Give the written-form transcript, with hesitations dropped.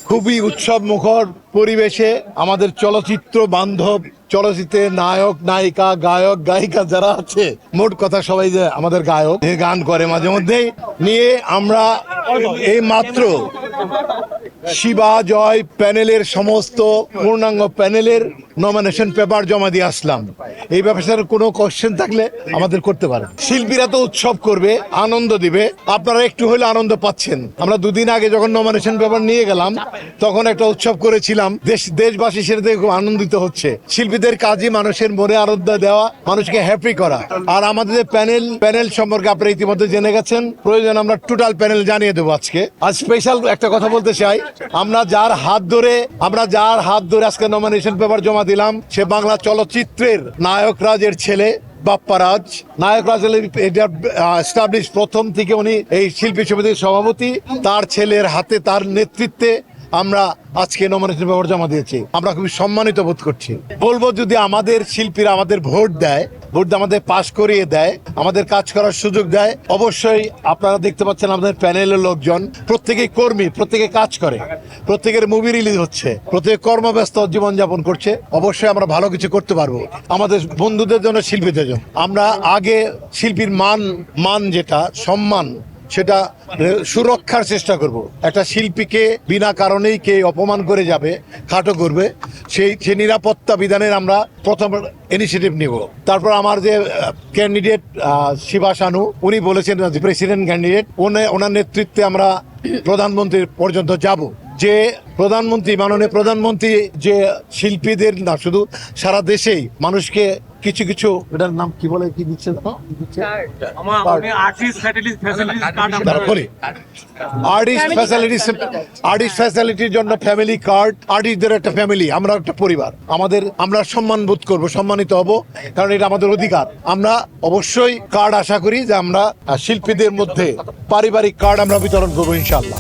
খুবই উৎসব মুখর পরিবেশে আমাদের চলচ্চিত্র বান্ধব চলচ্চিত্রের নায়ক নায়িকা গায়ক গায়িকা যারা আছে, মোট কথা সবাই যে আমাদের গায়ক গান করে মাঝে মধ্যেই নিয়ে আমরা এই মাত্র শিবা জয় প্যানেলের সমস্ত পূর্ণাঙ্গ প্যানেলের নমিনেশন পেপার জমা দিয়ে আসলাম। এই ব্যাপারে কোনো কোশ্চেন থাকলে আমাদের করতে পারেন। শিল্পীরা তো উৎসব করবে, আনন্দ দিবে, আপনারা একটু হলে আনন্দ পাচ্ছেন। আমরা দুদিন আগে যখন নমিনেশন পেপার নিয়ে গেলাম তখন একটা উৎসব করেছিলাম, দেশবাসী সেটা দেখে খুব আনন্দিত হচ্ছে। শিল্পীদের কাজই মানুষের মনে আনন্দ দেওয়া, মানুষকে হ্যাপি করা। আর আমাদের প্যানেল সম্পর্কে আপনারা ইতিমধ্যে জেনে গেছেন, প্রয়োজন আমরা টোটাল প্যানেল জানিয়ে দেবো আজকে। আজ স্পেশাল একটা কথা বলতে চাই, আমরা যার হাত ধরে আজকে নমিনেশন পেপার জমা দিলাম, সে বাংলা চলচ্চিত্রের নায়ক রাজের ছেলে বাপ্পা রাজ। নায়ক রাজ এস্টাবলিশ প্রথম থেকে উনি এই শিল্পী সমিতির সভাপতি। তার ছেলের হাতে, তার নেতৃত্বে আমরা আজকে নমিনেশন পেপার জমা দিয়েছি। আমরা খুবই সম্মানিত বোধ করছি। বলবো, যদি আমাদের শিল্পীরা আমাদের ভোট দেয়, আমাদের পাশ করিয়ে দেয়, আমাদের কাজ করার সুযোগ দেয়, অবশ্যই আপনারা দেখতে পাচ্ছেন আমাদের প্যানেলের লোকজন প্রত্যেকেই কর্মী, প্রত্যেকে কাজ করে, প্রত্যেকের মুভি রিলিজ হচ্ছে, প্রত্যেকে কর্মব্যস্ত জীবনযাপন করছে। অবশ্যই আমরা ভালো কিছু করতে পারবো আমাদের বন্ধুদের জন্য, শিল্পীদের জন্য। আমরা আগে শিল্পীর মান যেটা সম্মান, সেটা সুরক্ষার চেষ্টা করব। একটা শিল্পীকে বিনা কারণেই কে অপমান করে যাবে, খাটো করবে, সেই নিরাপত্তা বিধানের আমরা প্রথম ইনিশিয়েটিভ নিব। তারপর আমার যে ক্যান্ডিডেট শিবা শানু, উনি বলেছেন প্রেসিডেন্ট ক্যান্ডিডেট, ওনার নেতৃত্বে আমরা প্রধানমন্ত্রীর পর্যন্ত যাব। যে প্রধানমন্ত্রী, মাননীয় প্রধানমন্ত্রী যে শিল্পীদের না শুধু সারা দেশেই মানুষকে কিছু এটার নাম কি বলে, কি দিচ্ছে আর্টিস্ট ফ্যাসিলিটির জন্য ফ্যামিলি কার্ড, আর্টিস্টদের একটা ফ্যামিলি, আমরা একটা পরিবার। আমরা সম্মান বোধ করবো, সম্মানিত হব, কারণ এটা আমাদের অধিকার। আমরা অবশ্যই কার্ড আশা করি যে আমরা শিল্পীদের মধ্যে পারিবারিক কার্ড আমরা বিতরণ করবো ইনশাআল্লাহ।